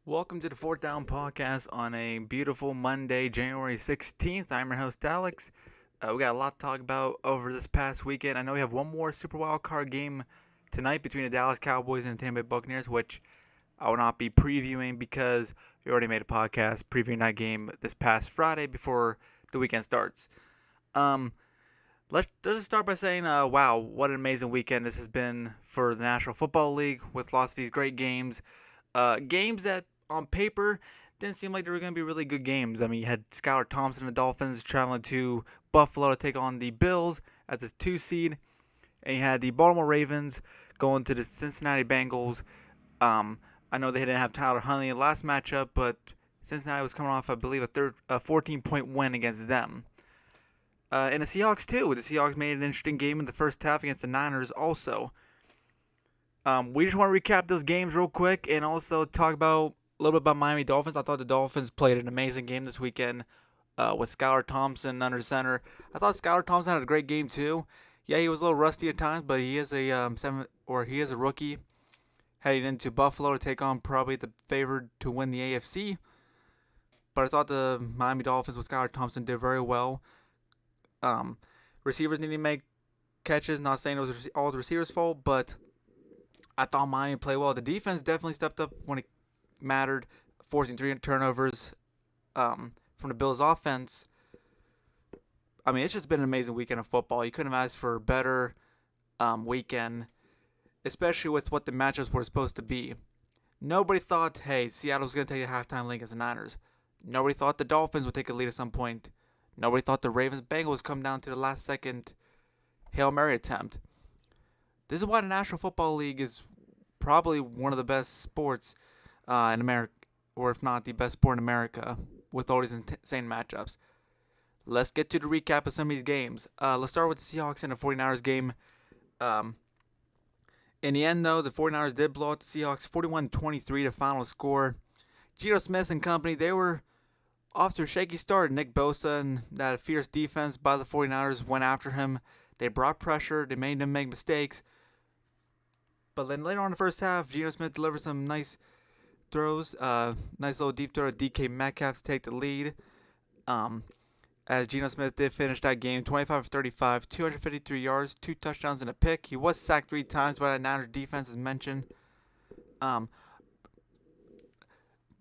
Welcome to the 4thDownPodcast on a beautiful Monday, January 16th. I'm your host, Alex. We got a lot to talk about over this past weekend. I know we have one more Super Wild Card game tonight between the Dallas Cowboys and the Tampa Bay Buccaneers, which I will not be previewing because we already made a podcast previewing that game this past Friday before the weekend starts. Let's just start by saying, wow, what an amazing weekend this has been for the National Football League with lots of these great games. Games that on paper didn't seem like they were going to be really good games. I mean, you had Skylar Thompson and the Dolphins traveling to Buffalo to take on the Bills as a 2 seed. And you had the Baltimore Ravens going to the Cincinnati Bengals. I know they didn't have Tyler Huntley in the last matchup, but Cincinnati was coming off, I believe, a 14-point win against them. And the Seahawks, too. The Seahawks made an interesting game in the first half against the Niners also. We just want to recap those games real quick and also talk about a little bit about Miami Dolphins. I thought the Dolphins played an amazing game this weekend with Skylar Thompson under center. I thought Skylar Thompson had a great game too. Yeah, he was a little rusty at times, but he is a rookie heading into Buffalo to take on probably the favored to win the AFC. But I thought the Miami Dolphins with Skylar Thompson did very well. Receivers need to make catches. Not saying it was all the receivers' fault, but I thought Miami played well. The defense definitely stepped up when it mattered, forcing 3 turnovers from the Bills' offense. I mean, it's just been an amazing weekend of football. You couldn't have asked for a better weekend, especially with what the matchups were supposed to be. Nobody thought, hey, Seattle was going to take a halftime lead against the Niners. Nobody thought the Dolphins would take a lead at some point. Nobody thought the Ravens-Bengals come down to the last-second Hail Mary attempt. This is why the National Football League is probably one of the best sports in America, or if not the best sport in America, with all these insane matchups. Let's get to the recap of some of these games. Let's start with the Seahawks and the 49ers game. In the end, though, the 49ers did blow out the Seahawks 41-23, the final score. Geno Smith and company, they were off to a shaky start. Nick Bosa and that fierce defense by the 49ers went after him. They brought pressure. They made him make mistakes. But then later on in the first half, Geno Smith delivered some nice throws. Nice little deep throw to DK Metcalf to take the lead. As Geno Smith did finish that game, 25 of 35, 253 yards, 2 touchdowns and a pick. He was sacked 3 times by that Niners defense, as mentioned. But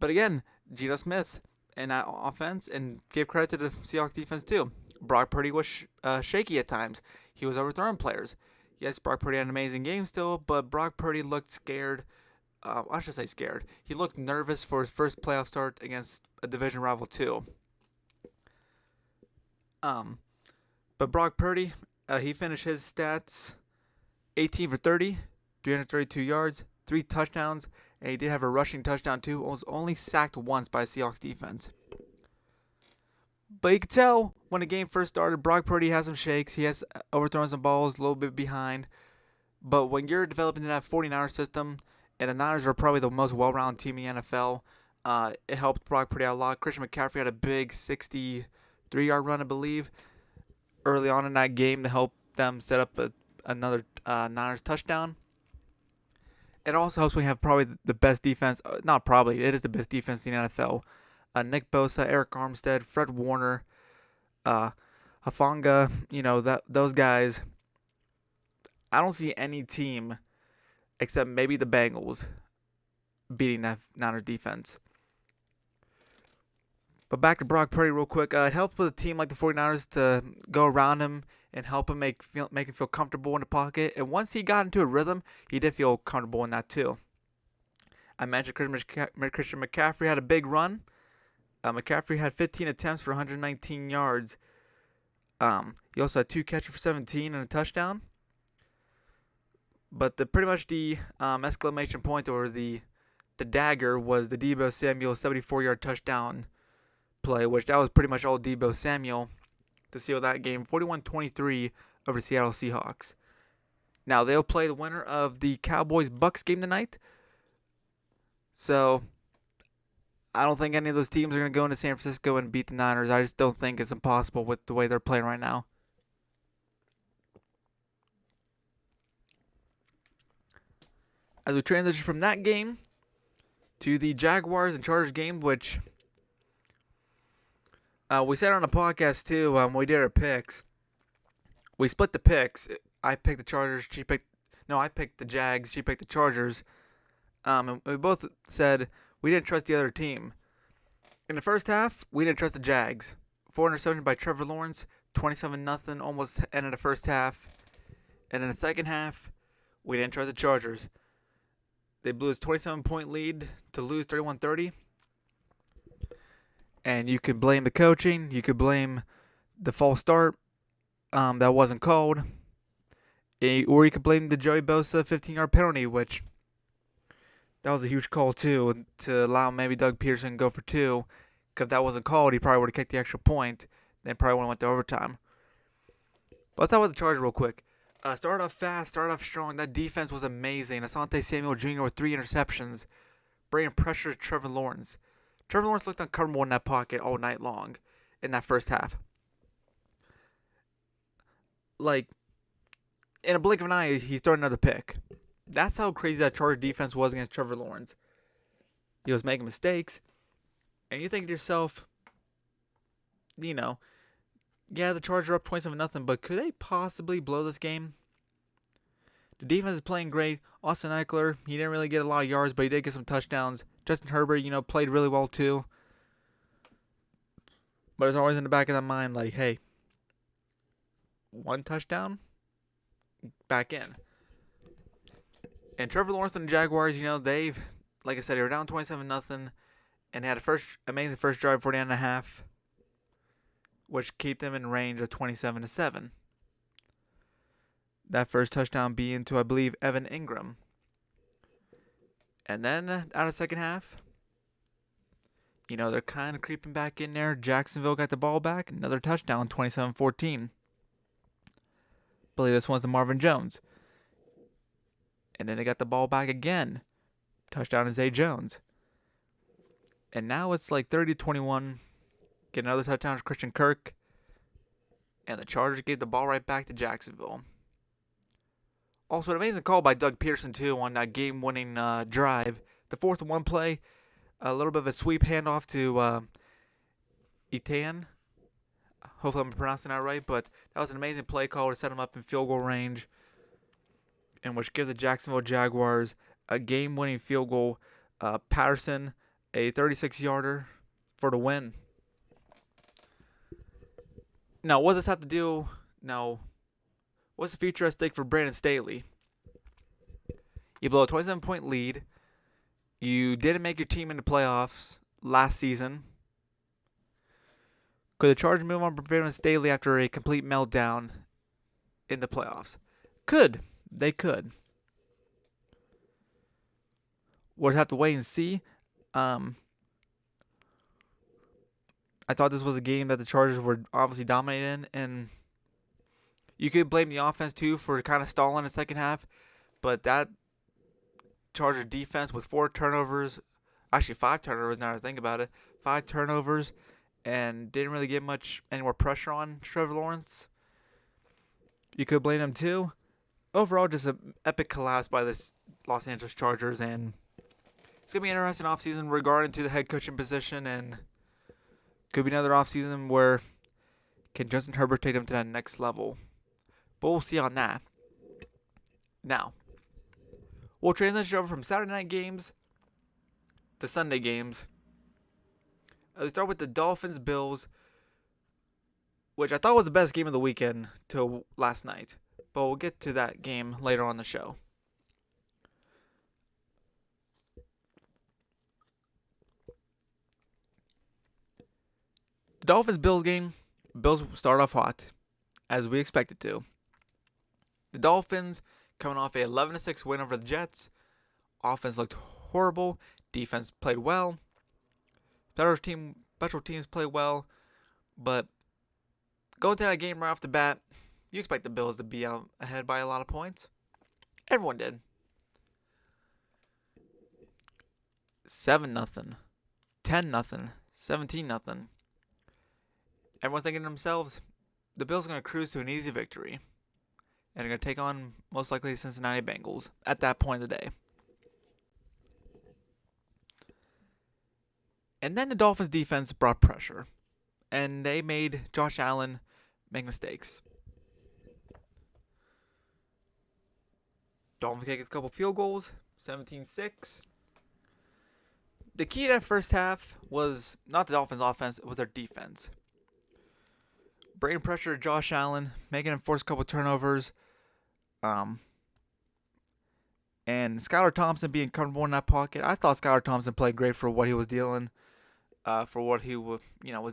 again, Geno Smith in that offense, and gave credit to the Seahawks defense too. Brock Purdy was shaky at times. He was overthrowing players. Yes, Brock Purdy had an amazing game still, but Brock Purdy looked scared. I should say scared. He looked nervous for his first playoff start against a division rival too. But Brock Purdy, he finished his stats 18 for 30, 332 yards, 3 touchdowns, and he did have a rushing touchdown too. Was only sacked once by the Seahawks defense. But you could tell when the game first started, Brock Purdy has some shakes. He has overthrown some balls, a little bit behind. But when you're developing that 49er system, and the Niners are probably the most well-rounded team in the NFL, it helped Brock Purdy out a lot. Christian McCaffrey had a big 63-yard run, I believe, early on in that game to help them set up another Niners touchdown. It also helps when you have probably the best defense. Not probably, it is the best defense in the NFL. Nick Bosa, Eric Armstead, Fred Warner, Hafanga, those guys. I don't see any team except maybe the Bengals beating that Niners defense. But back to Brock Purdy real quick. It helped with a team like the 49ers to go around him and help him make him feel comfortable in the pocket. And once he got into a rhythm, he did feel comfortable in that too. I mentioned Christian McCaffrey had a big run. McCaffrey had 15 attempts for 119 yards. He also had 2 catches for 17 and a touchdown. But pretty much the exclamation point, or the dagger, was the Deebo Samuel 74-yard touchdown play, which that was pretty much all Deebo Samuel to seal that game, 41-23 over the Seattle Seahawks. Now they'll play the winner of the Cowboys-Bucks game tonight. So I don't think any of those teams are going to go into San Francisco and beat the Niners. I just don't think it's impossible with the way they're playing right now. As we transition from that game to the Jaguars and Chargers game, which we said on the podcast too. When we did our picks, we split the picks. I picked the Chargers. I picked the Jags. She picked the Chargers. And we both said we didn't trust the other team. In the first half, we didn't trust the Jags. 4 interceptions by Trevor Lawrence, 27-0, almost ended the first half. And in the second half, we didn't trust the Chargers. They blew a 27-point lead to lose 31-30. And you could blame the coaching. You could blame the false start that wasn't called. Or you could blame the Joey Bosa 15-yard penalty, which that was a huge call too, to allow maybe Doug Peterson to go for 2. Because if that wasn't called, he probably would have kicked the extra point. Then probably would have went to overtime. But let's talk about the Chargers real quick. Started off fast, started off strong. That defense was amazing. Asante Samuel Jr. with 3 interceptions, bringing pressure to Trevor Lawrence. Trevor Lawrence looked uncomfortable in that pocket all night long in that first half. Like, in a blink of an eye, he's throwing another pick. That's how crazy that Charger defense was against Trevor Lawrence. He was making mistakes. And you think to yourself, yeah, the Chargers are up 27-0, but could they possibly blow this game? The defense is playing great. Austin Eckler, he didn't really get a lot of yards, but he did get some touchdowns. Justin Herbert, played really well too. But it's always in the back of the mind, like, hey, 1 touchdown, back in. And Trevor Lawrence and the Jaguars, they've, like I said, they were down 27-0, and they had a amazing first drive, 49.5, which kept them in range of 27-7. That first touchdown being to, I believe, Evan Ingram. And then, out of the second half, they're kind of creeping back in there. Jacksonville got the ball back. Another touchdown, 27-14. I believe this one's to Marvin Jones. And then they got the ball back again. Touchdown to Zay Jones. And now it's like 30-21. Get another touchdown to Christian Kirk. And the Chargers gave the ball right back to Jacksonville. Also, an amazing call by Doug Peterson, too, on that game-winning drive. The 4th-and-1 play, a little bit of a sweep handoff to Etienne. Hopefully I'm pronouncing that right, but that was an amazing play call to set him up in field goal range, and which gives the Jacksonville Jaguars a game-winning field goal. Patterson, a 36-yarder for the win. Now, what does this have to do? Now, what's the future at stake for Brandon Staley? You blow a 27-point lead. You didn't make your team in the playoffs last season. Could the Chargers move on from Brandon Staley after a complete meltdown in the playoffs? Could. They could. We'll have to wait and see. I thought this was a game that the Chargers were obviously dominating, and you could blame the offense too for kind of stalling in the second half, but that Charger defense with 4 turnovers, actually 5 turnovers now that I think about it, 5 turnovers, and didn't really get any more pressure on Trevor Lawrence. You could blame them too. Overall, just an epic collapse by this Los Angeles Chargers, and it's going to be an interesting offseason regarding to the head coaching position, and could be another offseason where can Justin Herbert take them to that next level. But we'll see on that. Now, we'll transition over from Saturday night games to Sunday games. Let's start with the Dolphins-Bills, which I thought was the best game of the weekend till last night. But we'll get to that game later on the show. The Dolphins-Bills game, Bills start off hot, as we expected to. The Dolphins coming off a 11-6 win over the Jets. Offense looked horrible. Defense played well. Special teams played well. But going to that game right off the bat, you expect the Bills to be out ahead by a lot of points. Everyone did. 7-0, 10-0, 17-0. Everyone's thinking to themselves, the Bills are going to cruise to an easy victory. And they're going to take on, most likely, the Cincinnati Bengals at that point of the day. And then the Dolphins defense brought pressure, and they made Josh Allen make mistakes. Dolphins kicked a couple field goals, 17-6. The key to that first half was not the Dolphins' offense, it was their defense. Bringing pressure to Josh Allen, making him force a couple turnovers, and Skylar Thompson being comfortable in that pocket. I thought Skylar Thompson played great for what he was dealing, for what he was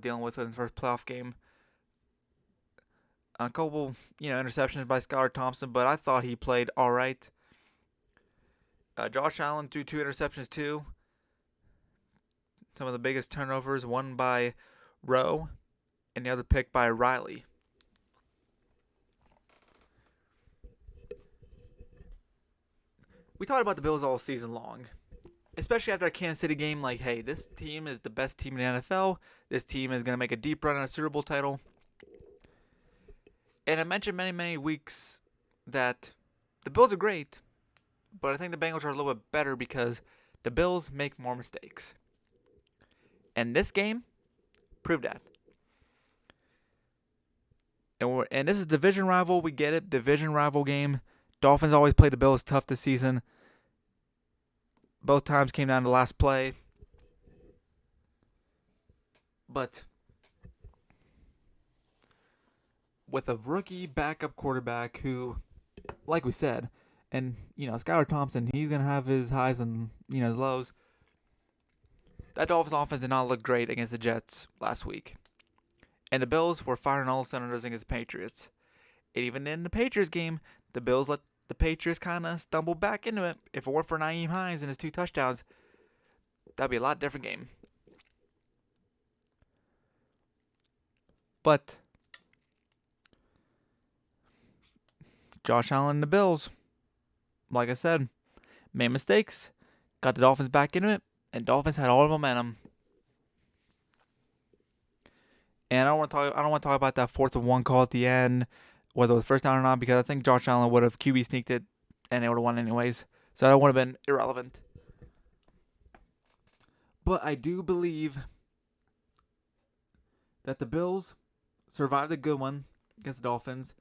dealing with in his first playoff game. A couple interceptions by Skylar Thompson, but I thought he played all right. Josh Allen threw 2 interceptions too. Some of the biggest turnovers, one by Rowe and the other pick by Riley. We talked about the Bills all season long, especially after a Kansas City game. Like, hey, this team is the best team in the NFL. This team is going to make a deep run at a Super Bowl title. And I mentioned many weeks that the Bills are great, but I think the Bengals are a little bit better because the Bills make more mistakes. And this game proved that. And this is division rival. We get it. Division rival game. Dolphins always play the Bills tough this season. Both times came down to the last play. But with a rookie backup quarterback who, like we said, and Skylar Thompson, he's gonna have his highs and his lows. That Dolphins offense did not look great against the Jets last week. And the Bills were firing all cylinders against the Patriots. And even in the Patriots game, the Bills let the Patriots kind of stumble back into it. If it weren't for Nyheim Hines and his 2 touchdowns, that'd be a lot different game. But Josh Allen and the Bills, like I said, made mistakes, got the Dolphins back into it, and Dolphins had all the momentum. And I don't want to talk about that 4th and 1 call at the end, whether it was first down or not, because I think Josh Allen would have QB sneaked it, and they would have won anyways. So that would have been irrelevant. But I do believe that the Bills survived a good one against the Dolphins.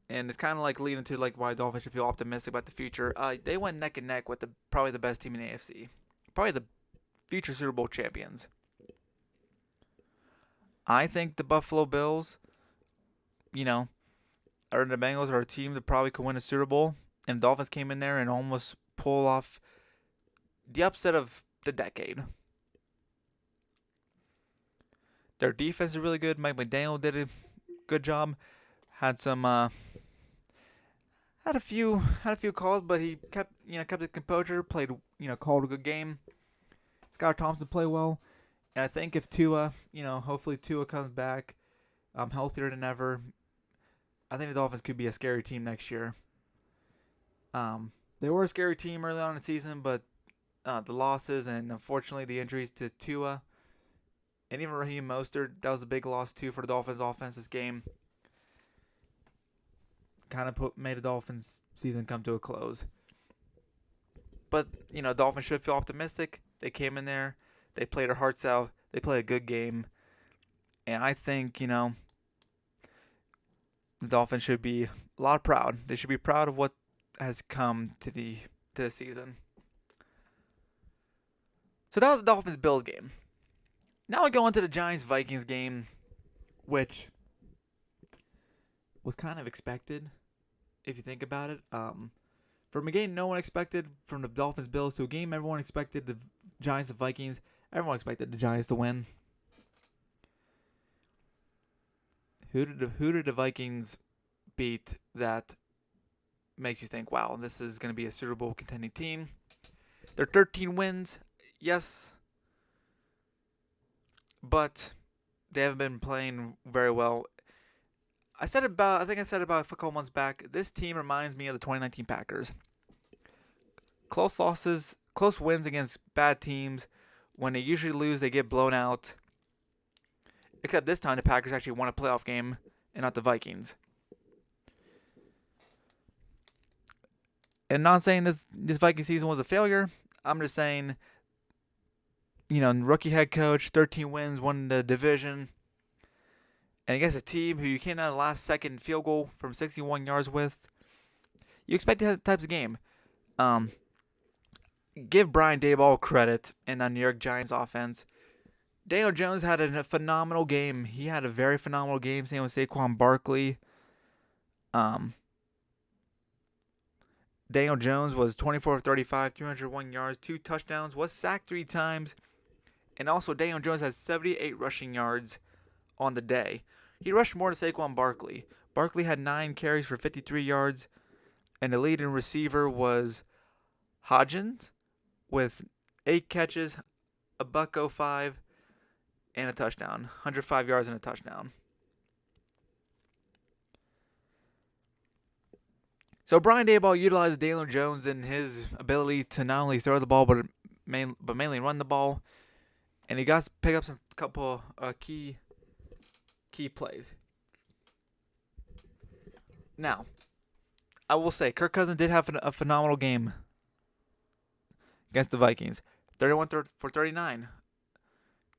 And it's kind of like leading to why Dolphins should feel optimistic about the future. They went neck and neck with probably the best team in the AFC. Probably the future Super Bowl champions. I think the Buffalo Bills, or the Bengals are a team that probably could win a Super Bowl. And the Dolphins came in there and almost pulled off the upset of the decade. Their defense is really good. Mike McDaniel did a good job. Had some had a few calls, but he kept the composure. Played called a good game. Skylar Thompson played well, and I think if Tua, hopefully Tua comes back, healthier than ever, I think the Dolphins could be a scary team next year. They were a scary team early on in the season, but the losses and unfortunately the injuries to Tua and even Raheem Mostert, that was a big loss too for the Dolphins offense this game. Kind of made the Dolphins season come to a close. But, Dolphins should feel optimistic. They came in there. They played their hearts out. They played a good game. And I think, the Dolphins should be a lot proud. They should be proud of what has come to the season. So that was the Dolphins-Bills game. Now we go on to the Giants-Vikings game, which was kind of expected, if you think about it. From a game no one expected, from the Dolphins-Bills to a game everyone expected the Giants and Vikings. Everyone expected the Giants to win. Who did the Vikings beat that makes you think, wow, this is going to be a Super Bowl contending team? They're 13 wins, yes, but they haven't been playing very well. I think I said about a couple months back, this team reminds me of the 2019 Packers. Close losses, close wins against bad teams. When they usually lose, they get blown out. Except this time, the Packers actually won a playoff game and not the Vikings. And not saying this Viking season was a failure. I'm just saying rookie head coach, 13 wins, won the division, and against a team who you came out of the last second field goal from 61 yards with, you expect that types of game. Give Brian Daboll credit in the New York Giants offense. Daniel Jones had a phenomenal game. He had a very phenomenal game. Same with Saquon Barkley. Daniel Jones was 24 of 35, 301 yards, 2 touchdowns, was sacked 3 times, and also Daniel Jones has 78 rushing yards on the day. He rushed more than Saquon Barkley. Barkley had 9 carries for 53 yards, and the leading receiver was Hodgins with 8 catches, a $105, and a touchdown. 105 yards and a touchdown. So Brian Daboll utilized Daniel Jones in his ability to not only throw the ball but mainly run the ball, and he got to pick up some couple key plays. Now, I will say Kirk Cousins did have a phenomenal game against the Vikings. 31 for 39,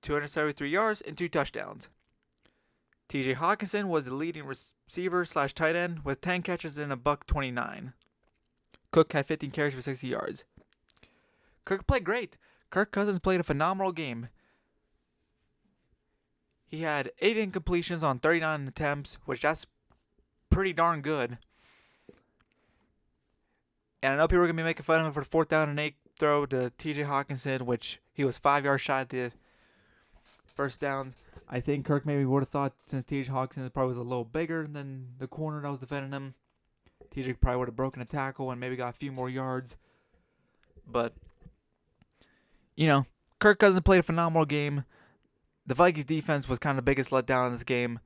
273 yards and 2 touchdowns. TJ Hawkinson was the leading receiver / tight end with 10 catches and a $129. Cook had 15 carries for 60 yards. Kirk played great. Kirk Cousins played a phenomenal game. He had 8 incompletions on 39 attempts, which that's pretty darn good. And I know people are going to be making fun of him for the 4th down and 8 throw to TJ Hawkinson, which he was 5 yards shy at the first downs. I think Kirk maybe would have thought, since TJ Hawkinson probably was a little bigger than the corner that was defending him, TJ probably would have broken a tackle and maybe got a few more yards. But, Kirk Cousins played a phenomenal game. The Vikings defense was kind of the biggest letdown in this game.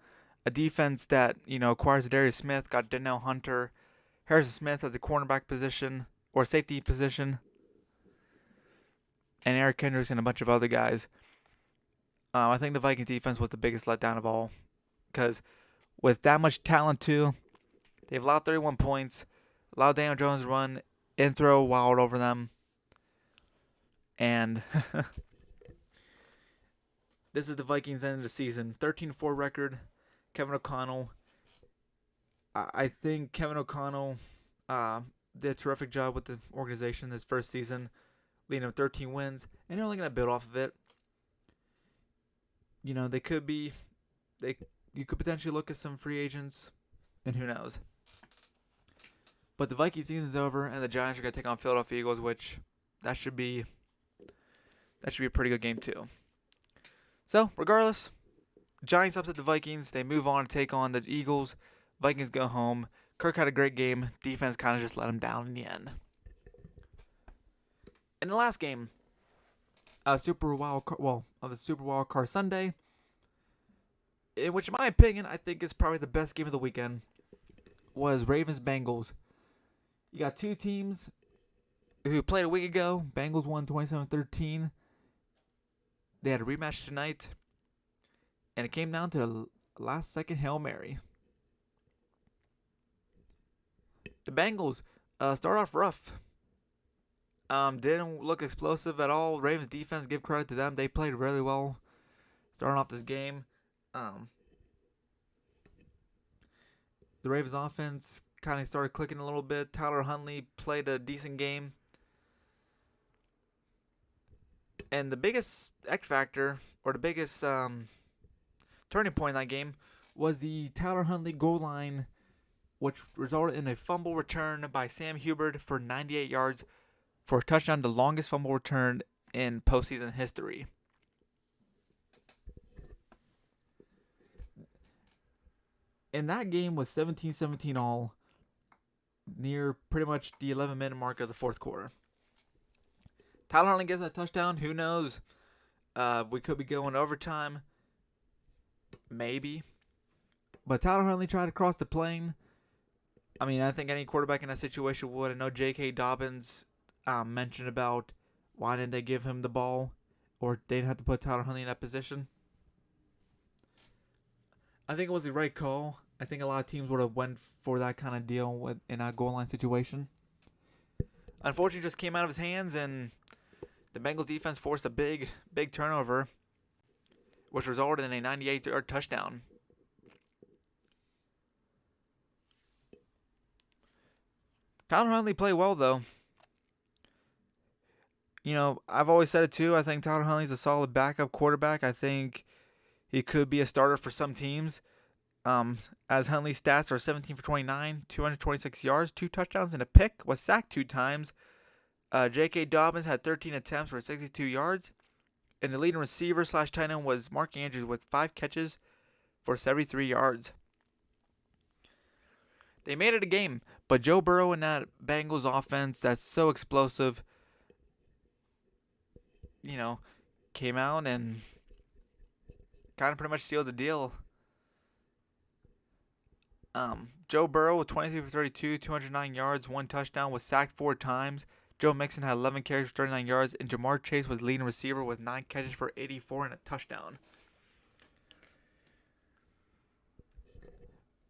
A defense that, acquires Darius Smith, got Danielle Hunter, Harrison Smith at the cornerback position, or safety position, and Eric Kendricks and a bunch of other guys. I think the Vikings defense was the biggest letdown of all, because with that much talent too, they've allowed 31 points, allowed Daniel Jones to run and throw wild over them, and this is the Vikings' end of the season. 13-4 record. Kevin O'Connell. I think Kevin O'Connell did a terrific job with the organization this first season, leading to 13 wins, and they're only going to build off of it. You could potentially look at some free agents, and who knows. But the Vikings season's over, and the Giants are going to take on Philadelphia Eagles, which that should be a pretty good game too. So, regardless, Giants upset the Vikings. They move on to take on the Eagles. Vikings go home. Kirk had a great game. Defense kind of just let him down in the end. In the last game, of the Super Wild Card Sunday, which in my opinion I think is probably the best game of the weekend, was Ravens-Bengals. You got two teams who played a week ago. Bengals won 27-13. They had a rematch tonight, and it came down to a last-second Hail Mary. The Bengals start off rough. Didn't look explosive at all. Ravens defense, give credit to them. They played really well starting off this game. The Ravens offense kind of started clicking a little bit. Tyler Huntley played a decent game. And the biggest X factor, or the biggest turning point in that game, was the Tyler Huntley goal line, which resulted in a fumble return by Sam Hubbard for 98 yards for a touchdown, the longest fumble return in postseason history. And that game was 17-17 all, near pretty much the 11-minute mark of the fourth quarter. Tyler Huntley gets that touchdown. Who knows? We could be going overtime. Maybe. But Tyler Huntley tried to cross the plane. I mean, I think any quarterback in that situation would. I know J.K. Dobbins mentioned about why didn't they give him the ball, or they didn't have to put Tyler Huntley in that position. I think it was the right call. I think a lot of teams would have went for that kind of deal in a goal line situation. Unfortunately, it just came out of his hands, and The Bengals defense forced a big turnover, which resulted in a 98-yard touchdown. Tyler Huntley played well, though. I've always said it too. I think Tyler Huntley's a solid backup quarterback. I think he could be a starter for some teams. As Huntley's stats are 17 for 29, 226 yards, 2 touchdowns, and a pick, was sacked 2 times. J.K. Dobbins had 13 attempts for 62 yards. And the leading receiver / tight end was Mark Andrews with 5 catches for 73 yards. They made it a game, but Joe Burrow and that Bengals offense that's so explosive, came out and kind of pretty much sealed the deal. Joe Burrow with 23 for 32, 209 yards, 1 touchdown, was sacked 4 times. Joe Mixon had 11 carries for 39 yards, and Jamar Chase was leading receiver with 9 catches for 84 and a touchdown.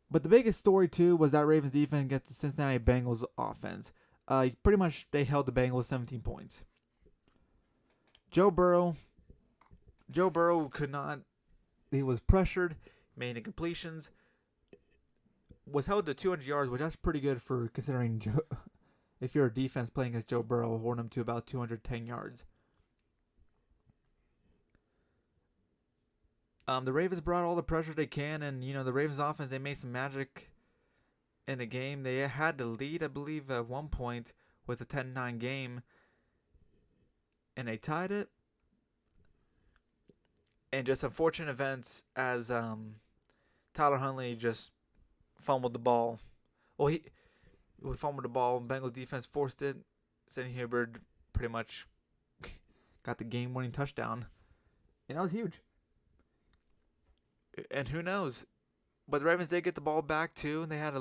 But the biggest story, too, was that Ravens defense against the Cincinnati Bengals offense. Pretty much they held the Bengals 17 points. Joe Burrow could not. He was pressured, made incompletions, was held to 200 yards, which that's pretty good for considering Joe. If you're a defense playing against Joe Burrow, hold him to about 210 yards. The Ravens brought all the pressure they can, and the Ravens offense, they made some magic in the game. They had the lead, I believe, at one point with a 10-9 game, and they tied it. And just unfortunate events as Tyler Huntley just fumbled the ball. Well, he fumbled the ball. Bengals defense forced it. Sidney Hubbard pretty much got the game-winning touchdown, and that was huge. And who knows? But the Ravens did get the ball back too, and they had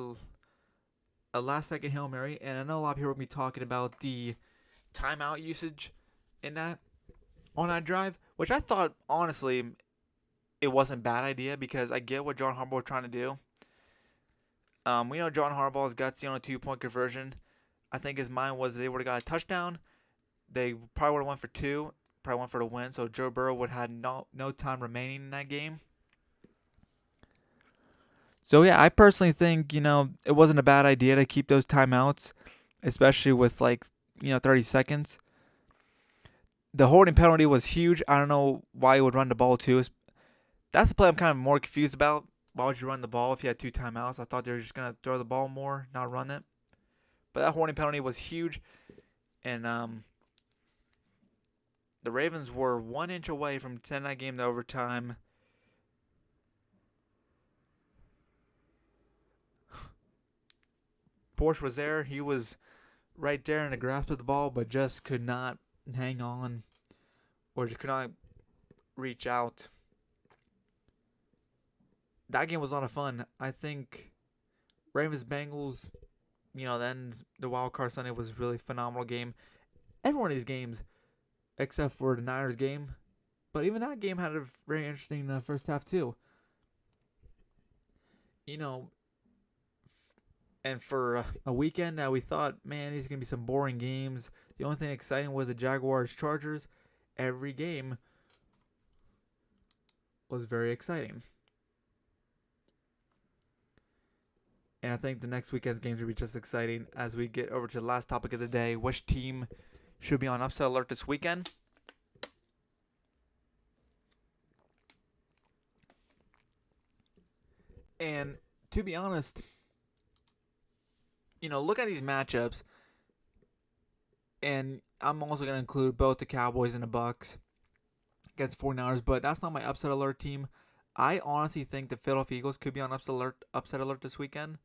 a last-second Hail Mary. And I know a lot of people will be talking about the timeout usage on that drive, which I thought, honestly, it wasn't a bad idea because I get what John Harbaugh was trying to do. We know John Harbaugh is gutsy on a 2-point conversion. I think his mind was they would have got a touchdown. They probably would have went for 2, probably went for the win. So Joe Burrow would have had no time remaining in that game. So, yeah, I personally think, it wasn't a bad idea to keep those timeouts, especially with, 30 seconds. The holding penalty was huge. I don't know why you would run the ball, too. That's the play I'm kind of more confused about. Why would you run the ball if you had 2 timeouts? I thought they were just going to throw the ball more, not run it. But that holding penalty was huge. And the Ravens were 1 inch away from sending that game to overtime. Porsche was there. He was right there in the grasp of the ball, but just could not hang on or just could not reach out. That game was a lot of fun. I think Ravens-Bengals, then the Wild Card Sunday was a really phenomenal game. Every one of these games, except for the Niners game, but even that game had a very interesting first half too. And for a weekend that we thought, man, these are going to be some boring games. The only thing exciting was the Jaguars-Chargers. Every game was very exciting. And I think the next weekend's games will be just exciting as we get over to the last topic of the day. Which team should be on upset alert this weekend? And to be honest, look at these matchups, and I'm also going to include both the Cowboys and the Bucks against 49ers, but that's not my upset alert team. I honestly think the Philadelphia Eagles could be on upset alert this weekend.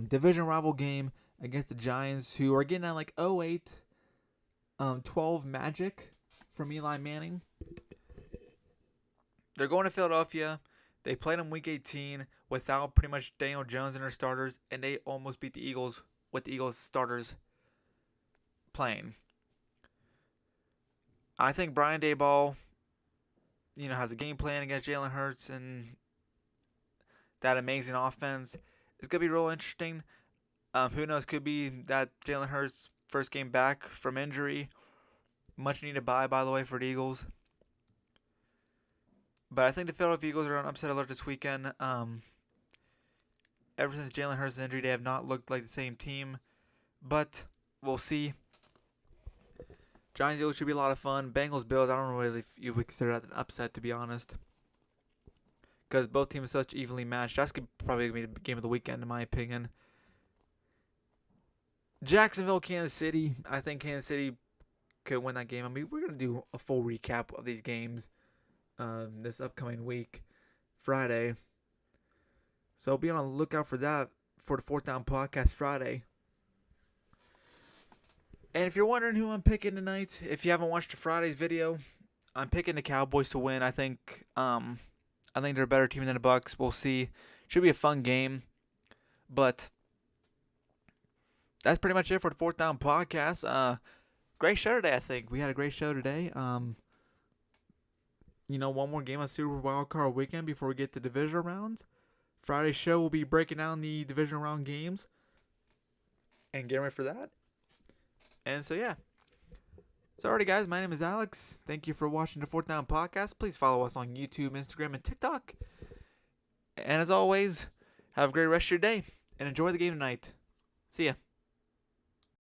Division rival game against the Giants, who are getting at 12 magic from Eli Manning. They're going to Philadelphia. They played them Week 18 without pretty much Daniel Jones and their starters, and they almost beat the Eagles with the Eagles starters playing. I think Brian Daboll, has a game plan against Jalen Hurts and that amazing offense. It's going to be real interesting. Who knows? Could be that Jalen Hurts' first game back from injury. Much needed bye, by the way, for the Eagles. But I think the Philadelphia Eagles are on upset alert this weekend. Ever since Jalen Hurts' injury, they have not looked like the same team. But we'll see. Giants Eagles should be a lot of fun. Bengals Bills, I don't know really if you would consider that an upset, to be honest. Because both teams are such evenly matched. That's probably going to be the game of the weekend, in my opinion. Jacksonville, Kansas City. I think Kansas City could win that game. I mean, we're going to do a full recap of these games this upcoming week, Friday. So be on the lookout for that for the 4th Down Podcast Friday. And if you're wondering who I'm picking tonight, if you haven't watched Friday's video, I'm picking the Cowboys to win. I think they're a better team than the Bucs. We'll see. Should be a fun game. But that's pretty much it for the 4th Down Podcast. Great show today, I think. We had a great show today. One more game of Super Wild Card Weekend before we get to divisional rounds. Friday's show will be breaking down the divisional round games and getting ready for that. And so, yeah. So, alrighty, guys, my name is Alex. Thank you for watching the 4th Down Podcast. Please follow us on YouTube, Instagram, and TikTok. And as always, have a great rest of your day and enjoy the game tonight. See ya.